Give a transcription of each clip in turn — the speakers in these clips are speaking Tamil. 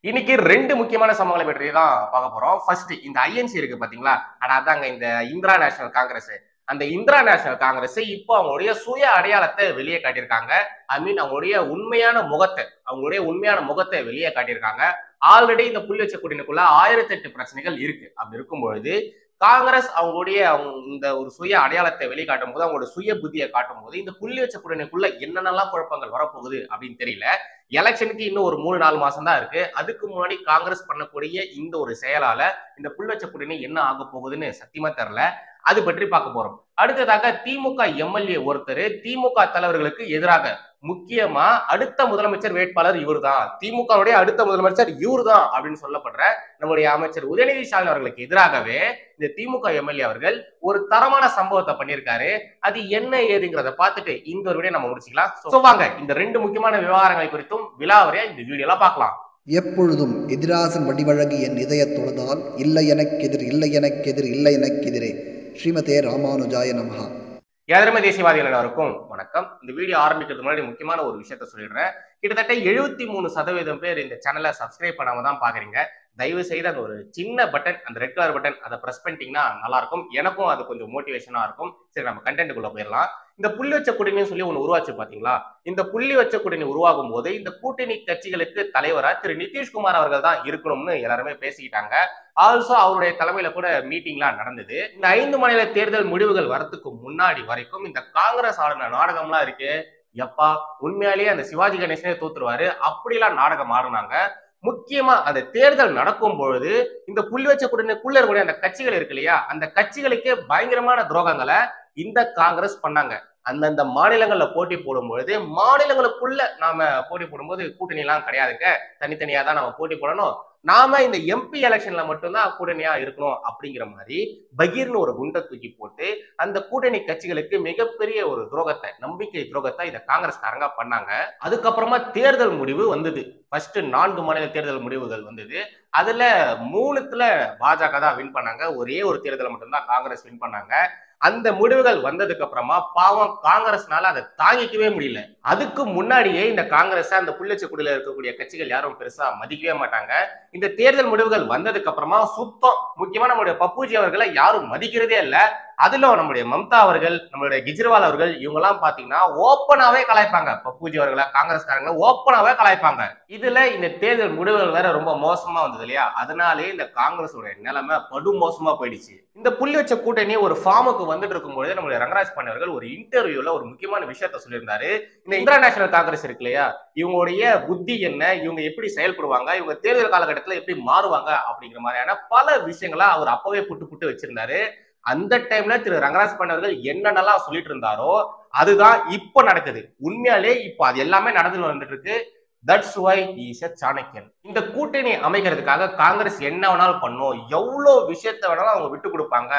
இன்னைக்கு ரெண்டு முக்கியமான சம்பவங்களை பற்றி தான் பார்க்க போறோம். ஃபர்ஸ்ட் இந்த ஐஎன்சி இருக்கு பாத்தீங்களா? அதாங்க இந்த இந்திரா நேஷனல் காங்கிரஸ். அந்த இந்திரா நேஷனல் காங்கிரஸ் இப்போ அவங்களுடைய சுய அடையாளத்தை வெளியே காட்டியிருக்காங்க. ஐ மீன் அவங்களுடைய உண்மையான முகத்தை வெளியே காட்டியிருக்காங்க. ஆல்ரெடி இந்த புள்ளி வச்ச கூட்டணிக்குள்ள 1008 பிரச்சனைகள் இருக்கு. அப்படி இருக்கும்பொழுது காங்கிரஸ் அவங்க இந்த ஒரு சுய அடையாளத்தை வெளிக்காட்டும் போது, அவங்களோட சுய புத்தியை காட்டும் போது, இந்த புள்ளி வச்ச கூட்டணிக்குள்ள என்னென்னலாம் குழப்பங்கள் வரப்போகுது அப்படின்னு தெரியல. எலெக்ஷனுக்கு இன்னும் ஒரு 3-4 மாசம் தான் இருக்கு. அதுக்கு முன்னாடி காங்கிரஸ் பண்ணக்கூடிய இந்த ஒரு செயலால இந்த புள்ளி வச்ச கூட்டணி என்ன ஆக போகுதுன்னு சத்தியமா தெரியல. அது பற்றி பார்க்க போறோம். அடுத்ததாக திமுக எம்எல்ஏ ஒருத்தர் திமுக தலைவர்களுக்கு எதிராக, முக்கியமா அடுத்த முதலமைச்சர் வேட்பாளர் இவர்தான், திமுகவுடைய அடுத்த முதலமைச்சர் இவர்தான் அப்படின்னு சொல்லப்படுற நம்முடைய அமைச்சர் உதயநிதி ஸ்டாலின் அவர்களுக்கு எதிராகவே இந்த திமுக எம்எல்ஏ அவர்கள் ஒரு தரமான சம்பவத்தை பண்ணியிருக்காரு. அது என்ன ஏதுங்கிறத பார்த்துட்டு இந்த ஒரு வீடியோ நம்ம முடிச்சுக்கலாம். சோ வாங்க இந்த ரெண்டு முக்கியமான விவகாரங்களை குறித்தும் விலாவரியா இந்த வீடியோல பார்க்கலாம். எப்பொழுதும் எதிராசன் வடிவழகு என் இதய தொழுதால் இல்லை எனக்கெதிர் இல்லை எனக்கெதிர் இல்லை எனக்கெதிரே ஸ்ரீமதே ராமானுஜாய நமஹா. யாதருமே தேசியவாதிகள் எல்லாருக்கும் வணக்கம். இந்த வீடியோ ஆரம்பிக்கிறதுக்கு முன்னாடி முக்கியமான ஒரு விஷயத்த சொல்லிடுறேன். கிட்டத்தட்ட 73% பேர் இந்த சேனலை சப்ஸ்கிரைப் பண்ணாம தான் பாக்குறீங்க. தயவு செய்து அந்த ஒரு சின்ன பட்டன், அந்த ரெட் கலர் பட்டன், அதை பிரஸ் பண்ணிட்டீங்கன்னா நல்லா இருக்கும். எனக்கும் அது கொஞ்சம் மோட்டிவேஷனா இருக்கும். சரி, நம்ம கண்டென்ட்டுக்குள்ள போயிடலாம். இந்த புள்ளி வச்ச கூட்டணின்னு சொல்லி ஒண்ணு உருவாச்சு பாத்தீங்களா? இந்த புள்ளி வச்ச கூட்டணி உருவாகும் போது இந்த கூட்டணி கட்சிகளுக்கு தலைவரா திரு நிதிஷ்குமார் அவர்கள் தான் இருக்கணும்னு எல்லாருமே பேசிக்கிட்டாங்க. ஆல்சோ அவருடைய தலைமையில கூட மீட்டிங்லாம் நடந்தது. இந்த 5 மாநில தேர்தல் முடிவுகள் வரத்துக்கு முன்னாடி வரைக்கும் இந்த காங்கிரஸ் ஆடின நாடகம்லாம் இருக்கு. எப்பா, உண்மையாலேயே அந்த சிவாஜி கணேசனே தோத்துருவாரு, அப்படிலாம் நாடகம் ஆடுனாங்க. முக்கியமா அந்த தேர்தல் நடக்கும் பொழுது இந்த புள்ளி வச்ச கூட்டணிக்குள்ள இருக்கக்கூடிய அந்த கட்சிகள் இருக்கு இல்லையா, அந்த கட்சிகளுக்கே பயங்கரமான துரோகங்களை இந்த காங்கிரஸ் பண்ணாங்க. அந்தந்த மாநிலங்கள்ல போட்டி போடும் பொழுது, மாநிலங்களுக்குள்ள நாம போட்டி போடும்போது கூட்டணி எல்லாம் கிடையாதுங்க, தனித்தனியா தான் நம்ம போட்டி போடணும், நாம இந்த எம்பி எலெக்ஷன்ல மட்டும்தான் கூட்டணியா இருக்கணும் அப்படிங்கிற மாதிரி பகீர்னு ஒரு குண்டை தூக்கி போட்டு அந்த கூட்டணி கட்சிகளுக்கு மிகப்பெரிய ஒரு துரோகத்தை, நம்பிக்கை துரோகத்தை இதை காங்கிரஸ்காரங்க பண்ணாங்க. அதுக்கப்புறமா தேர்தல் முடிவு வந்தது. ஃபர்ஸ்ட் 4 மாநில தேர்தல் முடிவுகள் வந்தது. அதுல 3த்துல பாஜக தான் வின் பண்ணாங்க. ஒரே ஒரு தேர்தலை மட்டும்தான் காங்கிரஸ் வின் பண்ணாங்க. அந்த முடிவுகள் வந்ததுக்கு அப்புறமா பாவம் காங்கிரஸ்னால அதை தாங்கிக்கவே முடியல. அதுக்கு முன்னாடியே இந்த காங்கிரஸ் அந்த புள்ளச்சக்குடியில இருக்கக்கூடிய கட்சிகள் யாரும் பெருசா மதிக்கவே மாட்டாங்க. இந்த தேர்தல் முடிவுகள் வந்ததுக்கு அப்புறமா சுத்தம், முக்கியமா நம்மளுடைய பப்புஜி அவர்களை யாரும் மதிக்கிறதே இல்லை. அதுல நம்முடைய மம்தா அவர்கள், நம்மளுடைய கெஜ்ரிவால் அவர்கள், இவங்க எல்லாம் பாத்தீங்கன்னா ஓப்பனாவே கலாய்ப்பாங்க. பப்புஜி அவர்களை காங்கிரஸ்காரங்க ஓப்பனாவே கலாய்ப்பாங்க. இதுல இந்த தேர்தல் முடிவுகள் வேற ரொம்ப மோசமா வந்தது இல்லையா, அதனாலே இந்த காங்கிரஸோட நிலைமை படு மோசமா போயிடுச்சு. இந்த புள்ளி வச்ச கூட்டணி ஒரு ஃபார்முக்கு வந்துட்டு இருக்கும்போது நம்மளுடைய ரங்கராஜ் பாண்டே அவர்கள் ஒரு இன்டர்வியூல ஒரு முக்கியமான விஷயத்த சொல்லியிருந்தாரு. இந்த இந்திரா நேஷனல் காங்கிரஸ் இருக்கு இல்லையா, இவங்களுடைய புத்தி என்ன, இவங்க எப்படி செயல்படுவாங்க, இவங்க தேர்தல் காலகட்டத்துல எப்படி மாறுவாங்க அப்படிங்கிற மாதிரியான பல விஷயங்களை அவர் அப்பவே புட்டு வச்சிருந்தாரு. அந்த டைம்ல திரு ரங்கராஜ் பாண்டே அவர்கள் என்னென்னலாம் சொல்லிட்டு இருந்தாரோ அதுதான் இப்ப நடக்குது. உண்மையாலே இப்ப அது எல்லாமே நடந்து வந்துட்டு இருக்கு. That's why he is a Chanakyan. இந்த கூட்டணி அமைக்கிறதுக்காக காங்கிரஸ் என்ன வேணாலும் பண்ணும், எவ்வளவு விஷயத்த வேணாலும் அவங்க விட்டு கொடுப்பாங்க.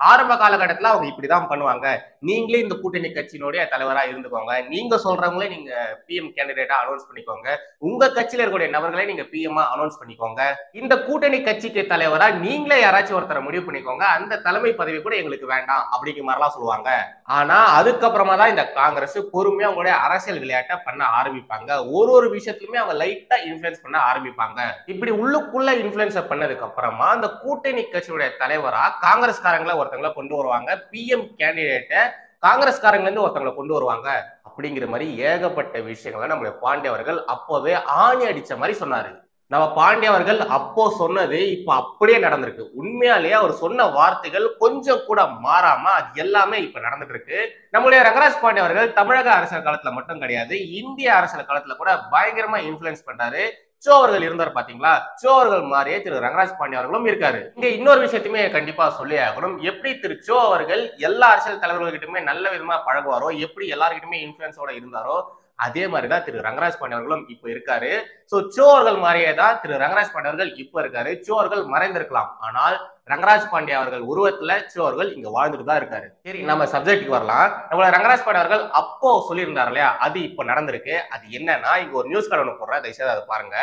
ஆரம்ப காலகட்டத்துல அவங்க இப்படிதான் பண்ணுவாங்க. நீங்களே இந்த கூட்டணி கட்சியினுடைய தலைவரா இருந்துக்கோங்க, நீங்க சொல்றவங்களே நீங்க பிஎம் கேண்டிடேட்டா அனௌன்ஸ் பண்ணிக்கோங்க, உங்க கட்சியில இருக்கக்கூடிய நபர்களே நீங்க பிஎம் அனௌன்ஸ் பண்ணிக்கோங்க, இந்த கூட்டணி கட்சிக்கு தலைவரா நீங்களே யாராச்சும் ஒருத்தரை முடிவு பண்ணிக்கோங்க, அந்த தலைமை பதவி கூட எங்களுக்கு வேண்டாம் அப்படிங்கிற மாதிரிலாம் சொல்லுவாங்க. ஆனா அதுக்கப்புறமா தான் இந்த காங்கிரஸ் பொறுமையா அவங்களுடைய அரசியல் விளையாட்டை பண்ண ஆரம்பிப்பாங்க. ஒரு விஷயத்திலுமே அவங்க லைட்டா இன்ஃபுளுன்ஸ் பண்ண ஆரம்பிப்பாங்க. இப்படி உள்ளுக்குள்ள இன்ஃபுளுன்ஸ் பண்ணதுக்கு அப்புறமா அந்த கூட்டணி கட்சியுடைய தலைவரா காங்கிரஸ்காரங்களை ஒருத்தங்களை கொண்டு வருவாங்க, பிஎம் கேண்டிடேட்டை காங்கிரஸ்காரங்க இருந்து ஒருத்தங்களை கொண்டு வருவாங்க. அப்படிங்கிற மாதிரி ஏகப்பட்ட விஷயங்களை நம்மளுடைய பாண்டே அவர்கள் அப்பவே ஆணி அடிச்ச மாதிரி சொன்னாரு. நம்ம பாண்டே அவர்கள் அப்போ சொன்னது இப்ப அப்படியே நடந்திருக்கு. உண்மையாலேயே அவர் சொன்ன வார்த்தைகள் கொஞ்சம் கூட மாறாம அது எல்லாமே இப்ப நடந்துட்டு இருக்கு. நம்மளுடைய ரங்கராஜ் பாண்டே அவர்கள் தமிழக அரசியல் காலத்துல மட்டும் கிடையாது, இந்திய அரசியல் காலத்துல கூட பயங்கரமா இன்ஃபுளுன்ஸ் பண்றாரு. சோ அவர்கள் இருந்தார் பாத்தீங்களா, சோ அவர்கள் மாதிரியே திரு ரங்கராஜ் பாண்டே அவர்களும் இருக்காரு. இங்க இன்னொரு விஷயத்தையுமே கண்டிப்பா சொல்லி ஆகணும். எப்படி திரு சோ அவர்கள் எல்லா அரசியல் தலைவர்கள்கிட்டயுமே நல்ல விதமா பழகுவாரோ, எப்படி எல்லாருக்கிட்டுமே இன்ஃபுளுன்ஸோட இருந்தாரோ, அதே மாதிரிதான் திரு ரங்கராஜ் பாண்டே அவர்களும் இப்ப இருக்காரு. சோ சோ அவர்கள் மாதிரியே தான் திரு ரங்கராஜ் பாண்டே அவர்கள் இப்ப இருக்காரு. சோ அவர்கள் மறைந்திருக்கலாம், ஆனால் ரங்கராஜ் பாண்டே அவர்கள் உருவத்துல சோ அவர்கள் இங்க வாழ்ந்துட்டு தான் இருக்காரு. சரி, நம்ம சப்ஜெக்டுக்கு வரலாம். நம்மள ரங்கராஜ் பாண்டே அவர்கள் அப்போ சொல்லியிருந்தாரு இல்லையா, அது இப்ப நடந்திருக்கு. அது என்னன்னா, இங்க ஒரு நியூஸ் கார்டு ஒன்று போடுறேன், தயவுசெய்து அதை பாருங்க.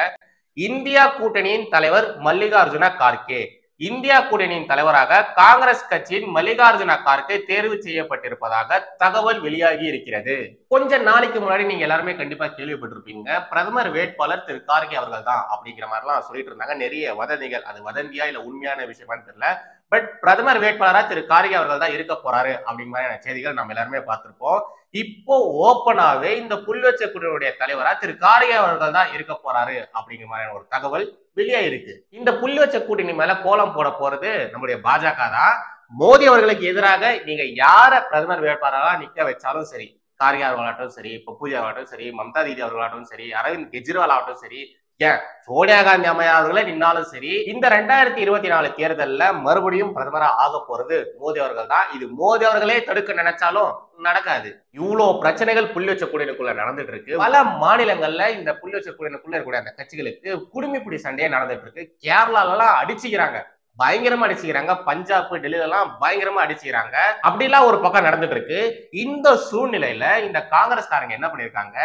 இந்தியா கூட்டணியின் தலைவர் மல்லிகார்ஜுன கார்கே இந்தியா கூட்டணியின் தலைவராக காங்கிரஸ் கட்சியின் மல்லிகார்ஜுன கார்கே தேர்வு செய்யப்பட்டிருப்பதாக தகவல் வெளியாகி இருக்கிறது. கொஞ்ச நாளைக்கு முன்னாடி நீங்க எல்லாருமே கண்டிப்பா கேள்விப்பட்டிருப்பீங்க, பிரதமர் வேட்பாளர் திரு கார்கே அவர்கள் தான் அப்படிங்கிற மாதிரிலாம் சொல்லிட்டு இருந்தாங்க. நிறைய வதந்திகள், அது வதந்தியா இல்ல உண்மையான விஷயமான்னு தெரியல. பட் பிரதமர் வேட்பாளரா திரு கார்கே அவர்கள் தான் இருக்க போறாரு அப்படிங்கிற மாதிரியான செய்திகள் நம்ம எல்லாருமே பார்த்திருப்போம். இப்போ ஓப்பனாவே இந்த புல்வெச்ச குழுவுடைய தலைவரா திரு கார்கே அவர்கள் தான் இருக்க போறாரு அப்படிங்கிற மாதிரியான ஒரு தகவல் வெளியாயிருக்கு. இந்த புல்வெச்ச கூட்டணி மேல கோலம் போட போறது நம்முடைய பாஜக தான். மோடி அவர்களுக்கு எதிராக நீங்க யார பிரதமர் வேட்பாளரா நிக்க வச்சாலும் சரி, கார்கே அவர்களாகட்டும் சரி, பூஜா ஆகட்டும் சரி, மம்தா தீதி அவர்களாகட்டும் சரி, அரவிந்த் கெஜ்ரிவால் ஆகட்டும் சரி, ஏன் சோனியா காந்தி அம்மையார் அவர்களே நின்னாலும் சரி, இந்த 2024 தேர்தல்ல மறுபடியும் பிரதமரா ஆக போறது மோடி அவர்கள் தான். இது மோடி அவர்களே தடுக்க நினைச்சாலும் நடக்காது. இவ்வளவு பிரச்சனைகள் புல்வெச்ச கூட்டணிக்குள்ள நடந்துட்டு இருக்கு. பல மாநிலங்கள்ல இந்த புல்வெச்ச கூட்டணிக்குள்ள இருக்கக்கூடிய அந்த கட்சிகளுக்கு குடிமிப்பிடி சண்டையே நடந்துட்டு இருக்கு. கேரளால எல்லாம் அடிச்சுக்கிறாங்க, பயங்கரமா அடிச்சுக்கிறாங்க. பஞ்சாப், டெல்லியில எல்லாம் பயங்கரமா அடிச்சுக்கிறாங்க. அப்படிலாம் ஒரு பக்கம் நடந்துட்டு இருக்கு. இந்த சூழ்நிலையில இந்த காங்கிரஸ்காரங்க என்ன பண்ணிருக்காங்க,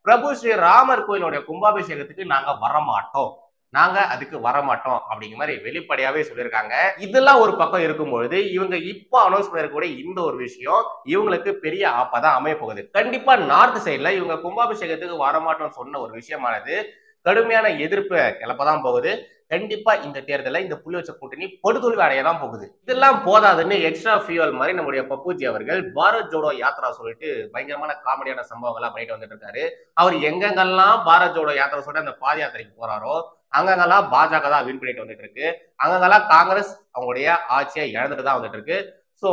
பிரபு ஸ்ரீ ராமர் கோயிலுடைய கும்பாபிஷேகத்துக்கு நாங்க வரமாட்டோம், நாங்க அதுக்கு வரமாட்டோம் அப்படிங்கிற மாதிரி வெளிப்படையாவே சொல்லியிருக்காங்க. இதெல்லாம் ஒரு பக்கம் இருக்கும்பொழுது இவங்க இப்ப அனௌன்ஸ் பண்ணிருக்கக்கூடிய இந்த ஒரு விஷயம் இவங்களுக்கு பெரிய ஆப்பதான் அமைய போகுது. கண்டிப்பா நார்த் சைட்ல இவங்க கும்பாபிஷேகத்துக்கு வரமாட்டோம் சொன்ன ஒரு விஷயமானது கடுமையான எதிர்ப்பு கிளப்பதான் போகுது. கண்டிப்பா இந்த தேர்தலில் இந்த புலிவெச்ச கூட்டணி படுதோல்வி அடையதான் போகுது. இதெல்லாம் போதாதுன்னு எக்ஸ்ட்ரா ஃபியூவல் மாதிரி நம்முடைய பப்புஜி அவர்கள் பாரத் ஜோடோ யாத்ரா சொல்லிட்டு பயங்கரமான காமெடியான சம்பவங்கள்லாம் பண்ணிட்டு வந்துட்டு இருக்காரு. அவர் எங்கெங்கெல்லாம் பாரத் ஜோடோ யாத்திரை சொல்லிட்டு அந்த பாத யாத்திரைக்கு போறாரோ அங்கெல்லாம் பாஜக தான் வின் பண்ணிட்டு வந்துட்டு இருக்கு. அங்கெல்லாம் காங்கிரஸ் அவங்களுடைய ஆட்சியை இழந்துட்டு தான் வந்துட்டு இருக்கு. சோ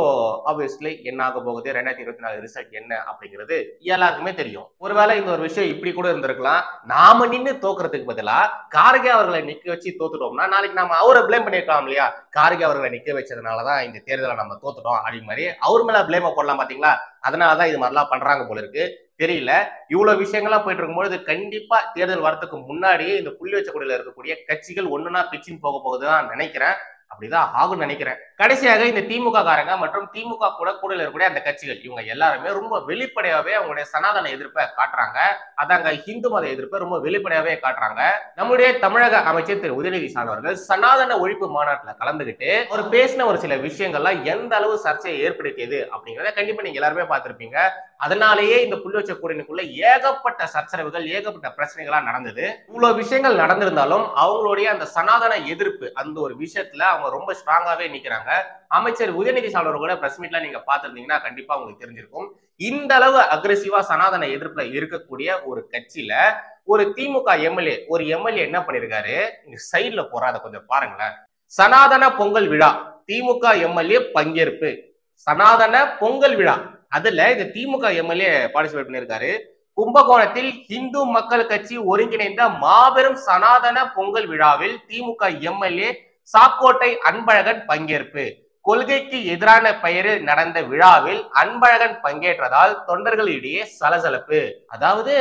ஆப்வியஸ்லி என்ன ஆக போகுது, 2024 ரிசல்ட் என்ன அப்படிங்கிறது எல்லாருக்குமே தெரியும். ஒருவேளை இந்த ஒரு விஷயம் இப்படி கூட இருந்திருக்கலாம், நாம நின்று தோக்குறதுக்கு பதிலா கார்கே அவர்களை நிக்க வச்சு தோத்துட்டோம்னா நாளைக்கு நாம அவரை பிளேம் பண்ணிருக்கலாம் இல்லையா, கார்கே அவர்களை நிக்க வச்சதுனாலதான் இந்த தேர்தலை நம்ம தோத்துட்டோம் அப்படிங்கிற மாதிரி அவர் மேல பிளேம போடலாம். பாத்தீங்களா, அதனாலதான் இது மாதிரிலாம் பண்றாங்க போல இருக்கு. தெரியல. இவ்வளவு விஷயங்கள்லாம் போயிட்டு இருக்கும்போது கண்டிப்பா தேர்தல் வரதுக்கு முன்னாடியே இந்த புள்ளி வச்ச கூடையில இருக்கக்கூடிய கட்சிகள் ஒண்ணுனா பிச்சின் போக போகுதுதான் நினைக்கிறேன். அப்படிதான் ஆகும் நினைக்கிறேன். கடைசியாக இந்த திமுக காரங்க மற்றும் திமுக கூட இருக்கக்கூடிய அந்த கட்சிகள் இவங்க எல்லாருமே ரொம்ப வெளிப்படையாவே அவங்களுடைய சனாதன எதிர்ப்பை காட்டுறாங்க. அதாங்க ஹிந்து மத எதிர்ப்பை ரொம்ப வெளிப்படையாவே காட்டுறாங்க. நம்முடைய தமிழக அமைச்சர் திரு உதயநிதி ஸ்டாலின் அவர்கள் சனாதன ஒழிப்பு மாநாட்டுல கலந்துகிட்டு ஒரு பேசின ஒரு சில விஷயங்கள்லாம் எந்த அளவு சர்ச்சையை ஏற்படுத்தியது அப்படிங்கிறத கண்டிப்பா நீங்க எல்லாருமே பார்த்திருப்பீங்க. அதனாலேயே இந்த புல்வெச்ச கூட்டணிக்குள்ள ஏகப்பட்ட சச்சரவுகள், ஏகப்பட்ட பிரச்சனைகளா நடந்தது. இவ்வளவு விஷயங்கள் நடந்திருந்தாலும் அவங்களுடைய அந்த சனாதன எதிர்ப்பு அந்த ஒரு விஷயத்துல அவங்க ரொம்ப ஸ்ட்ராங்காவே நிக்கிறாங்க. அமைச்சர் உதயநிதி ஸ்டாலின் கூட பிரஸ் மீட்ல நீங்க பாத்திருந்தீங்கன்னா கண்டிப்பா உங்களுக்கு தெரிஞ்சிருக்கும். இந்த அளவு அக்ரெசிவா சனாதன எதிர்ப்புல இருக்கக்கூடிய ஒரு கட்சியில ஒரு திமுக எம்எல்ஏ என்ன பண்ணிருக்காரு, இங்க சைட்ல போற அதை கொஞ்சம் பாருங்களேன். சனாதன பொங்கல் விழா திமுக எம்எல்ஏ பங்கேற்பு, சனாதன பொங்கல் விழா அதுல இந்த திமுக எம்எல்ஏ பார்ட்டிசிபேட் பண்ணிருக்காரு. கும்பகோணத்தில் இந்து மக்கள் கட்சி ஒருங்கிணைந்த மாபெரும் சனாதன பொங்கல் விழாவில் திமுக எம்எல்ஏ சாக்கோட்டை அன்பழகன் பங்கேற்பு. கொள்கைக்கு எதிரான பெயரில் நடந்த விழாவில் அன்பழகன் பங்கேற்றதால் தொண்டர்களிடையே சலசலப்பு. அதாவது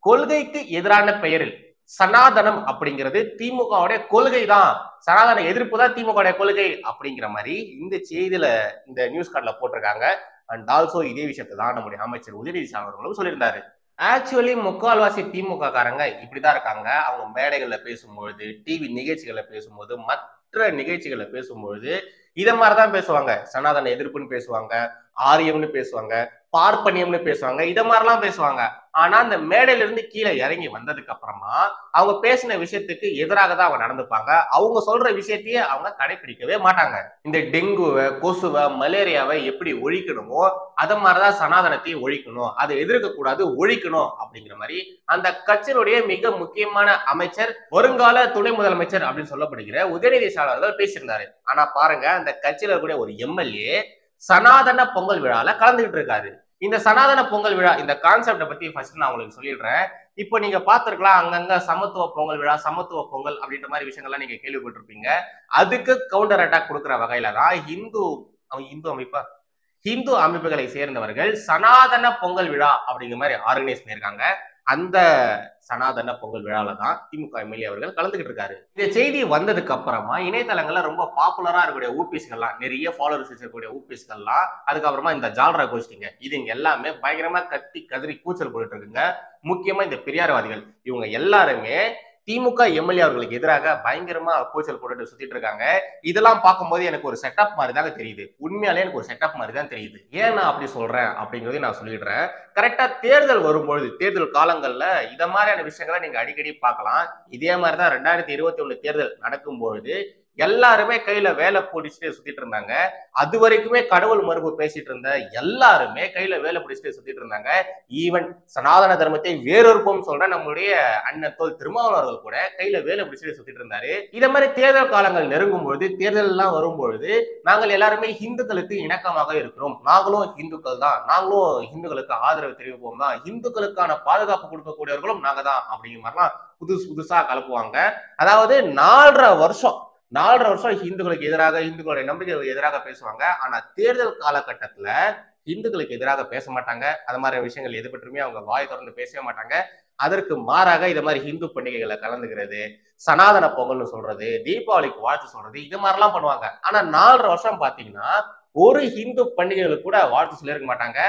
கொள்கைக்கு எதிரான பெயரில் சனாதனம் அப்படிங்கிறது திமுகவுடைய கொள்கை தான், சனாதன எதிர்ப்பு தான் திமுக கொள்கை அப்படிங்கிற மாதிரி இந்த செய்தியில இந்த நியூஸ் கார்டுல போட்டிருக்காங்க. அண்ட் ஆல்சோ இதே விஷயத்தை தான் நம்முடைய அமைச்சர் உதயநிதி ஸ்டாலின் அவர்களும் சொல்லியிருந்தாரு. ஆக்சுவலி முக்கால்வாசி திமுக காரங்க இப்படிதான் இருக்காங்க. அவங்க மேடைகள்ல பேசும்பொழுது, டிவி நிகழ்ச்சிகள்ல பேசும்போது, மற்ற நிகழ்ச்சிகள்ல பேசும்பொழுது இத மாதிரிதான் பேசுவாங்க. சனாதன எதிர்ப்புன்னு பேசுவாங்க, ஆரியம்னு பேசுவாங்க, பார்ப்பனியம்னு பேசுவாங்க, இத மாதிரிலாம் பேசுவாங்க. ஆனா அந்த மேடையில இருந்து கீழே இறங்கி வந்ததுக்கு அப்புறமா அவங்க பேசின விஷயத்துக்கு எதிராக தான் அவங்க நடந்துப்பாங்க. அவங்க சொல்ற விஷயத்தையே அவங்க கடைபிடிக்கவே மாட்டாங்க. இந்த டெங்குவை, கொசுவை, மலேரியாவை எப்படி ஒழிக்கணுமோ அத மாதிரிதான் சனாதனத்தையும் ஒழிக்கணும், அதை எதிர்க்க கூடாது, ஒழிக்கணும் அப்படிங்கிற மாதிரி அந்த கட்சியினுடைய மிக முக்கியமான அமைச்சர், வருங்கால துணை முதலமைச்சர் அப்படின்னு சொல்லப்படுகிற உதயநிதி ஸ்டாலின் அவர்கள் பேசியிருந்தாரு. ஆனா பாருங்க, அந்த கட்சியில இருக்கக்கூடிய ஒரு எம்எல்ஏ சனாதன பொங்கல் விழால கலந்துகிட்டு இருக்காரு. இந்த சனாதன பொங்கல் விழா இந்த கான்செப்டை பத்தி ஃபர்ஸ்ட் நான் உங்களுக்கு சொல்லிடுறேன். இப்போ நீங்க பாத்துருக்கலாம், அங்கங்க சமத்துவ பொங்கல் விழா, சமத்துவ பொங்கல் அப்படின்ற மாதிரி விஷயங்கள்லாம் நீங்க கேள்விப்பட்டிருப்பீங்க. அதுக்கு கவுண்டர் அட்டாக் கொடுக்குற வகையில தான் இந்து அமைப்புகளை சேர்ந்தவர்கள் சனாதன பொங்கல் விழா அப்படிங்கிற மாதிரி ஆர்கனைஸ் பண்ணியிருக்காங்க. அந்த சனாதன பொங்கல் விழாவில தான் திமுக எம்எல்ஏ அவர்கள் கலந்துகிட்டு இருக்காரு. இந்த செய்தி வந்ததுக்கு அப்புறமா இணையதளங்கள்ல ரொம்ப பாப்புலரா இருக்கக்கூடிய ஊபிஸ்கள்லாம், நிறைய ஃபாலோவர்ஸ் இருக்கக்கூடிய ஊபிஸ்கள்லாம், அதுக்கப்புறமா இந்த ஜால்ரா கோஷ்டிங்க, இது எல்லாமே பயங்கரமா கத்தி கதறி கூச்சல் போட்டுட்டு இருக்குங்க. முக்கியமா இந்த பெரியார்வாதிகள் இவங்க எல்லாருமே திமுக எம்எல்ஏ அவர்களுக்கு எதிராக பயங்கரமா கூச்சல் போட்டுட்டு சுத்திட்டு இருக்காங்க. இதெல்லாம் பார்க்கும்போது எனக்கு ஒரு செட்டப் மாதிரி தாங்க தெரியுது. உண்மையாலே எனக்கு ஒரு செட்டப் மாதிரி தான் தெரியுது. ஏன் நான் அப்படி சொல்றேன் அப்படிங்கறதை நான் சொல்லிடுறேன். கரெக்டா தேர்தல் வரும்பொழுது, தேர்தல் காலங்கள்ல இத மாதிரியான விஷயங்களை நீங்க அடிக்கடி பார்க்கலாம். இதே மாதிரிதான் 2021 தேர்தல் நடக்கும்பொழுது எல்லாருமே கையில வேலை பிடிச்சிட்டு சுத்திட்டு இருந்தாங்க. அது வரைக்குமே கடவுள் மறுப்பு பேசிட்டு இருந்த எல்லாருமே கையில வேலை பிடிச்சிட்டு சுத்திட்டு இருந்தாங்க. ஈவன் சனாதன தர்மத்தை வேறொருப்போம் சொல்ற நம்மளுடைய அண்ணன் தோல் திருமாவளவர்கள் கூட கையில வேலை பிடிச்சிட்டு சுத்திட்டு இருந்தாரு. இத மாதிரி தேர்தல் காலங்கள் நெருங்கும் பொழுது, தேர்தல் எல்லாம் வரும்பொழுது நாங்கள் எல்லாருமே இந்துக்களுக்கு இணக்கமாக இருக்கிறோம், நாங்களும் இந்துக்கள் தான், நாங்களும் இந்துக்களுக்கு ஆதரவு தெரிவிப்போம் தான், இந்துக்களுக்கான பாதுகாப்பு கொடுக்கக்கூடியவர்களும் நாங்க தான் அப்படிங்கிற மாதிரிலாம் புதுசா கலப்புவாங்க. அதாவது 4.5 வருஷம் இந்துக்களுக்கு எதிராக, இந்துக்களுடைய நம்பிக்கைகளுக்கு எதிராக பேசுவாங்க. ஆனா தேர்தல் காலகட்டத்துல இந்துக்களுக்கு எதிராக பேச மாட்டாங்க. அது மாதிரி விஷயங்கள் எது பற்றியுமே அவங்க வாய் திறந்து பேசவே மாட்டாங்க. அதற்கு மாறாக இது மாதிரி இந்து பண்டிகைகளை கலந்துக்கிறது, சனாதன பொங்கல்னு சொல்றது, தீபாவளிக்கு வாழ்த்து சொல்றது, இது மாதிரிலாம் பண்ணுவாங்க. ஆனா 4.5 வருஷம் பாத்தீங்கன்னா ஒரு இந்து பண்டிகைகளுக்கு கூட வாழ்த்து சொல்லியிருக்க மாட்டாங்க.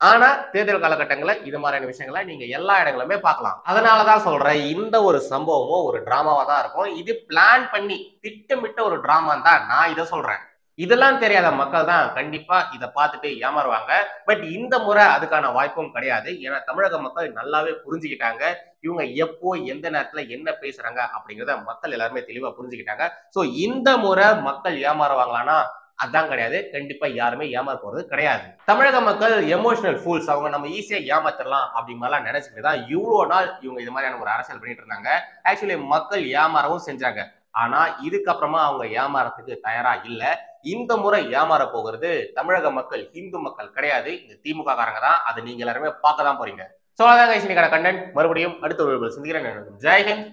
ஆனா தேர்தல் காலகட்டங்கள்ல இது மாதிரியான விஷயங்களை நீங்க எல்லா இடங்களுமே பார்க்கலாம். அதனாலதான் சொல்றேன், இந்த ஒரு சம்பவமும் ஒரு டிராமாவா தான் இருக்கும். இது பிளான் பண்ணி திட்டமிட்ட ஒரு டிராமா தான் நான் இதை சொல்றேன். இதெல்லாம் தெரியாத மக்கள் தான் கண்டிப்பா இதை பார்த்துட்டு ஏமாறுவாங்க. பட் இந்த முறை அதுக்கான வாய்ப்பும் கிடையாது. ஏன்னா தமிழக மக்கள் நல்லாவே புரிஞ்சுக்கிட்டாங்க இவங்க எப்போ எந்த நேரத்துல என்ன பேசுறாங்க அப்படிங்கிறத மக்கள் எல்லாருமே தெளிவா புரிஞ்சுக்கிட்டாங்க. சோ இந்த முறை மக்கள் ஏமாறுவாங்களான்னா அதான் கிடையாது. கண்டிப்பா யாருமே ஏமாற போறது கிடையாது. தமிழக மக்கள் எமோஷனல் ஃபூல்ஸ், அவங்க நம்ம ஈஸியா ஏமாத்திரலாம் அப்படி மாதிரிலாம் நினைச்சுட்டு தான் இவ்வளவு நாள் இவங்க இது மாதிரியான ஒரு அரசியல் பண்ணிட்டு இருந்தாங்க. ஆக்சுவலி மக்கள் ஏமாறவும் செஞ்சாங்க. ஆனா இதுக்கப்புறமா அவங்க ஏமாறதுக்கு தயாரா இல்ல. இந்த முறை ஏமாற போகிறது தமிழக மக்கள், இந்து மக்கள் கிடையாது, இந்த திமுக காரங்க தான். அதை நீங்க எல்லாருமே பார்க்க தான் போறீங்க. சோ அதான் இன்னைக்கான கண்டென்ட். மறுபடியும் அடுத்த ஒரு சந்திக்கிறேன். ஜெய் ஹிந்த்,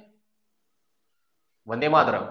வந்தே மாதரம்.